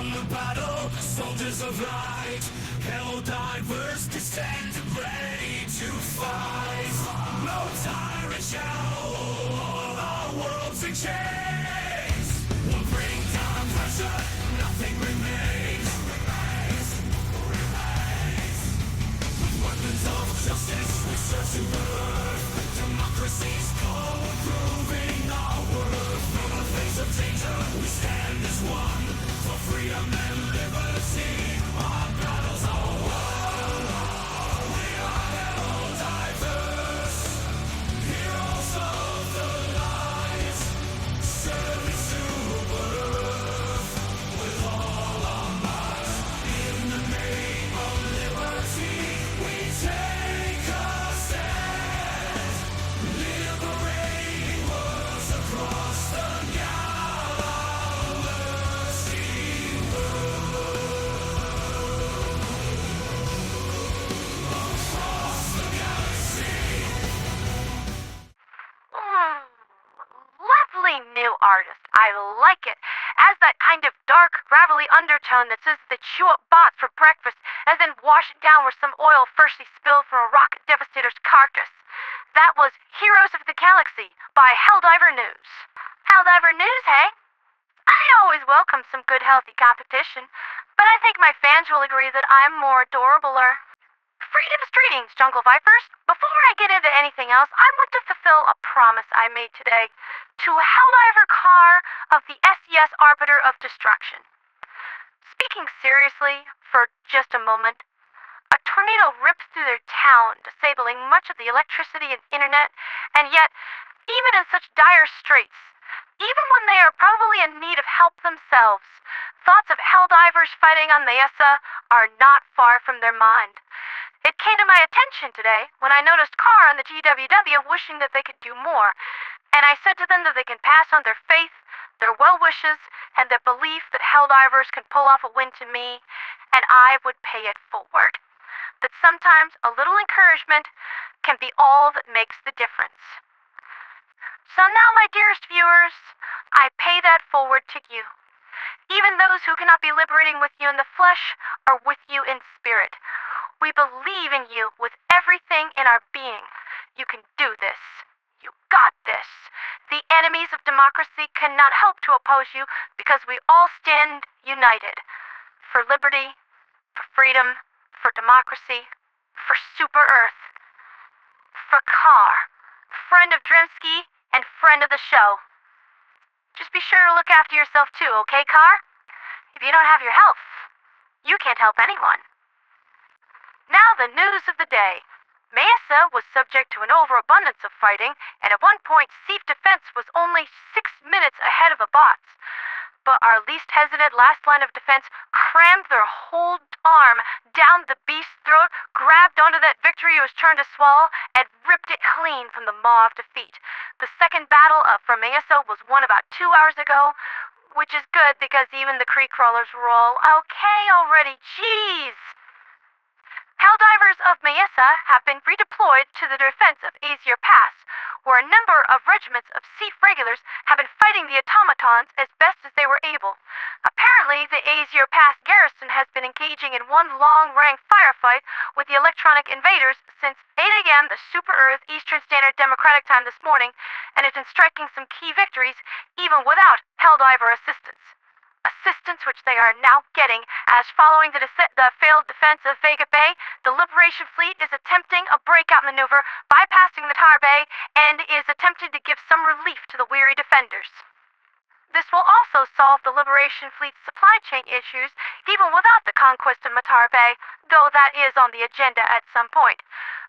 from the battle, soldiers of light, hell divers descend ready to fight. No tyrant shall all our worlds in chains. We'll bring down pressure, nothing remains. With weapons of justice, we search to earth. Democracy's call, proving our worth. In the face of danger, we stand as one. For freedom and liberty, our battles are won. We are hell divers, heroes of the light, service to earth with all our might. In the name of liberty, we take a stand, liberating worlds across the galaxy. Across the galaxy. Lovely new artist. I like it. Has that kind of dark, gravelly undertone that says they chew up bots for breakfast and then wash it down with some oil freshly spilled from a rocket devastator's carcass. That was Heroes of the Galaxy by Helldiver News. Helldiver News, hey? I always welcome some good, healthy competition, but I think my fans will agree that I'm more adorabler. Freedom's greetings, Jungle Vipers. Before I get into anything else, I want to fulfill a promise I made today to Helldiver Car of the SES Arbiter of Destruction. Speaking seriously for just a moment, a tornado rips through their town, disabling much of the electricity and internet, and yet, even in such dire straits, even when they are probably in need of help themselves, thoughts of Helldivers fighting on Mesa are not far from their mind. It came to my attention today when I noticed Carr on the GWW wishing that they could do more, and I said to them that they can pass on their faith, their well wishes, and their belief that Helldivers can pull off a win to me, and I would pay it forward. That sometimes a little encouragement can be all that makes the difference. So now, my dearest viewers, I pay that forward to you. Even those who cannot be liberating with you in the flesh are with you in spirit. We believe in you with everything in our being. You can do this. You got this. The enemies of democracy cannot hope to oppose you because we all stand united. For liberty, for freedom, for democracy, for Super Earth, for Carr, friend of Drimsky and friend of the show. Just be sure to look after yourself too, okay, Carr? If you don't have your health, you can't help anyone. Now the news of the day. Mesa was subject to an overabundance of fighting, and at one point Seif Defense was only 6 minutes ahead of the bots. But our least hesitant last line of defense crammed their whole arm down the beast's throat, grabbed onto that victory it was trying to swallow, and ripped it clean from the maw of defeat. The second battle for Mesa was won about 2 hours ago, which is good because even the Kree crawlers were all okay already. Jeez! Helldivers of Mesa have been redeployed to the defense of Azier Pass, where a number of regiments of Seif regulars have been fighting the automatons as best as they were able. Apparently, the Azier Pass garrison has been engaging in one long-range firefight with the electronic invaders since 8 a.m. the Super Earth Eastern Standard Democratic Time this morning, and has been striking some key victories even without Helldiver assistance. Assistance which they are now getting, as following the failed defense of Vega Bay, the Liberation Fleet is attempting a breakout maneuver, bypassing the Tar Bay, and is attempting to give some relief to the weary defenders. This will also solve the Liberation Fleet's supply chain issues, even without the conquest of Matar Bay, though that is on the agenda at some point.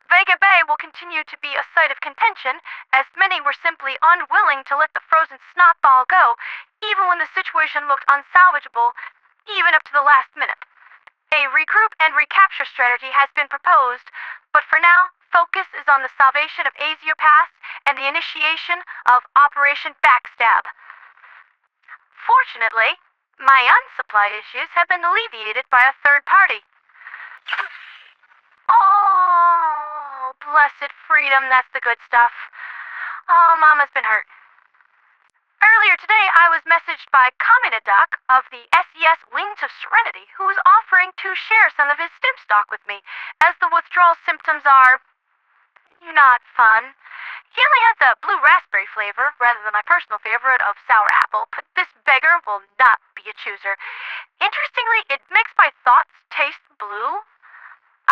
Vega Bay will continue to be a site of contention, as many were simply unwilling to let the frozen snotball go, even when the situation looked unsalvageable, even up to the last minute. A regroup and recapture strategy has been proposed, but for now, focus is on the salvation of Azier Pass and the initiation of Operation Backstab. Fortunately, my unsupply issues have been alleviated by a third party. Oh, blessed freedom, that's the good stuff. Oh, Mama's been hurt. Earlier today, I was messaged by Kaminaduck of the SES Wings of Serenity, who is offering to share some of his stim stock with me, as the withdrawal symptoms are not fun. He only had the blue raspberry flavor, rather than my personal favorite of sour apple, but this beggar will not be a chooser. Interestingly, it makes my thoughts taste blue.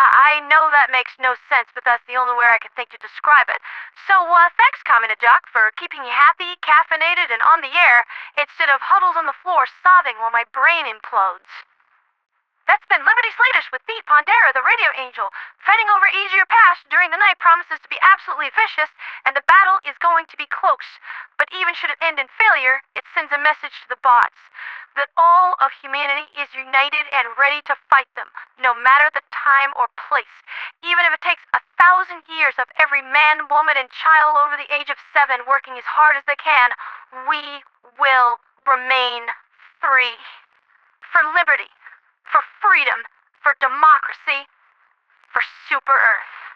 I know that makes no sense, but that's the only way I can think to describe it. So, thanks, Kaminaduck, for keeping me happy, caffeinated, and on the air, instead of huddles on the floor sobbing while my brain implodes. That's been Liberty Slatish with me, Pondera, the radio angel. Fighting over easier paths during the night promises to be absolutely vicious, and the battle is going to be close. But even should it end in failure, it sends a message to the bots that all of humanity is united and ready to fight them, no matter the time or place. Even if it takes 1,000 years of every man, woman, and child over the age of 7 working as hard as they can, we will remain free. For liberty. For freedom, for democracy, for Super Earth.